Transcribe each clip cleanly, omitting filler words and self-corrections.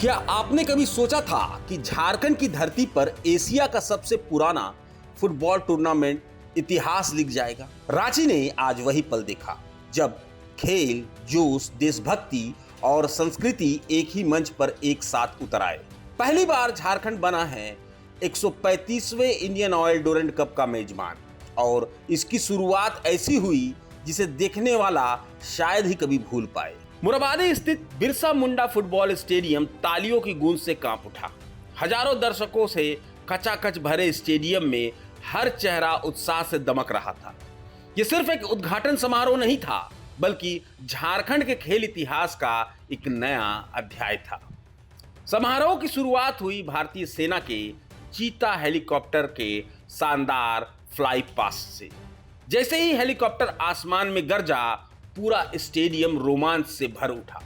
क्या आपने कभी सोचा था कि झारखंड की धरती पर एशिया का सबसे पुराना फुटबॉल टूर्नामेंट इतिहास लिख जाएगा? रांची ने आज वही पल देखा जब खेल, जोश, देशभक्ति और संस्कृति एक ही मंच पर एक साथ उतर आए। पहली बार झारखंड बना है 135वें इंडियन ऑयल डोरेंट कप का मेजबान, और इसकी शुरुआत ऐसी हुई जिसे देखने वाला शायद ही कभी भूल पाए। मुराबादी स्थित बिरसा मुंडा फुटबॉल स्टेडियम तालियों की गूंज से कांप उठा। हजारों दर्शकों से कचाकच भरे स्टेडियम में हर चेहरा उत्साह से दमक रहा था। यह सिर्फ एक उद्घाटन समारोह नहीं था, बल्कि झारखंड के खेल इतिहास का एक नया अध्याय था। समारोह की शुरुआत हुई भारतीय सेना के चीता हेलीकॉप्टर के शानदार फ्लाई पास्ट से। जैसे ही हेलीकॉप्टर आसमान में गरजा, पूरा स्टेडियम रोमांच से भर उठा।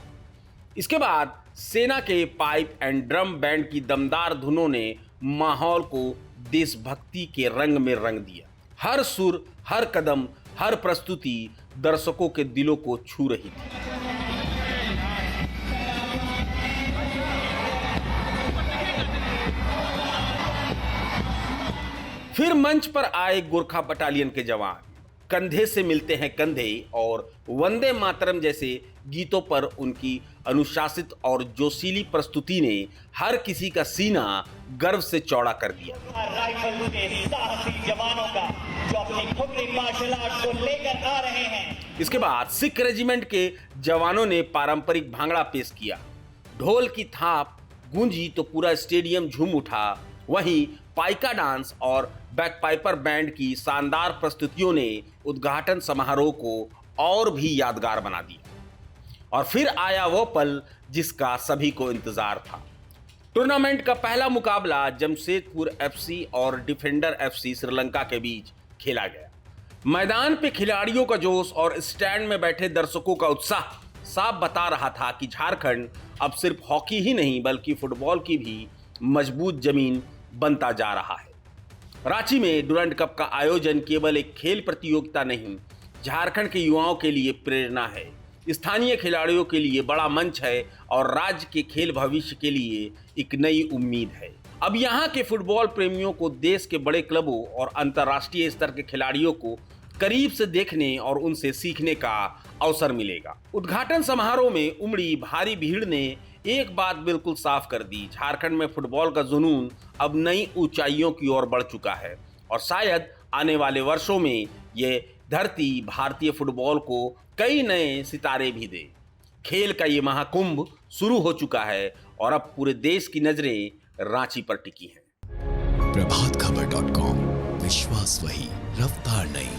इसके बाद सेना के पाइप एंड ड्रम बैंड की दमदार धुनों ने माहौल को देशभक्ति के रंग में रंग दिया। हर सुर, हर कदम, हर प्रस्तुति दर्शकों के दिलों को छू रही थी। फिर मंच पर आए गोरखा बटालियन के जवान, कंधे से मिलते हैं कंधे, और वंदे मातरम जैसे गीतों पर उनकी अनुशासित और जोशीली प्रस्तुति ने हर किसी का सीना गर्व से चौड़ा कर दिया। राइफल के साहसी जवानों का जो अपनी खुली मार्शल आर्ट को लेकर आ रहे हैं। इसके बाद सिख रेजिमेंट के जवानों ने पारंपरिक भांगड़ा पेश किया। ढोल की थाप गूंजी तो पूरा स्टेडियम झूम उठा। वहीं पाइका डांस और बैकपाइपर बैंड की शानदार प्रस्तुतियों ने उद्घाटन समारोह को और भी यादगार बना दिया। और फिर आया वो पल जिसका सभी को इंतजार था। टूर्नामेंट का पहला मुकाबला जमशेदपुर एफसी और डिफेंडर एफसी श्रीलंका के बीच खेला गया। मैदान पे खिलाड़ियों का जोश और स्टैंड में बैठे दर्शकों का उत्साह साफ बता रहा था कि झारखंड अब सिर्फ हॉकी ही नहीं बल्कि फुटबॉल की भी मजबूत जमीन बनता जा रहा है। रांची में डुरंड कप का आयोजन केवल एक खेल प्रतियोगिता नहीं, झारखंड के युवाओं के लिए प्रेरणा है, स्थानीय खिलाड़ियों के लिए बड़ा मंच है और राज्य के खेल भविष्य के लिए एक नई उम्मीद है। अब यहाँ के फुटबॉल प्रेमियों को देश के बड़े क्लबों और अंतर्राष्ट्रीय स्तर के खिलाड़ियों को करीब से देखने और उनसे सीखने का अवसर मिलेगा। उद्घाटन समारोह में उमड़ी भारी भीड़ ने एक बात बिल्कुल साफ कर दी, झारखंड में फुटबॉल का जुनून अब नई ऊंचाइयों की ओर बढ़ चुका है, और शायद आने वाले वर्षों में ये धरती भारतीय फुटबॉल को कई नए सितारे भी दे। खेल का ये महाकुंभ शुरू हो चुका है और अब पूरे देश की नजरें रांची पर टिकी हैं। प्रभातखबर.com, विश्वास वही, रफ्तार नहीं।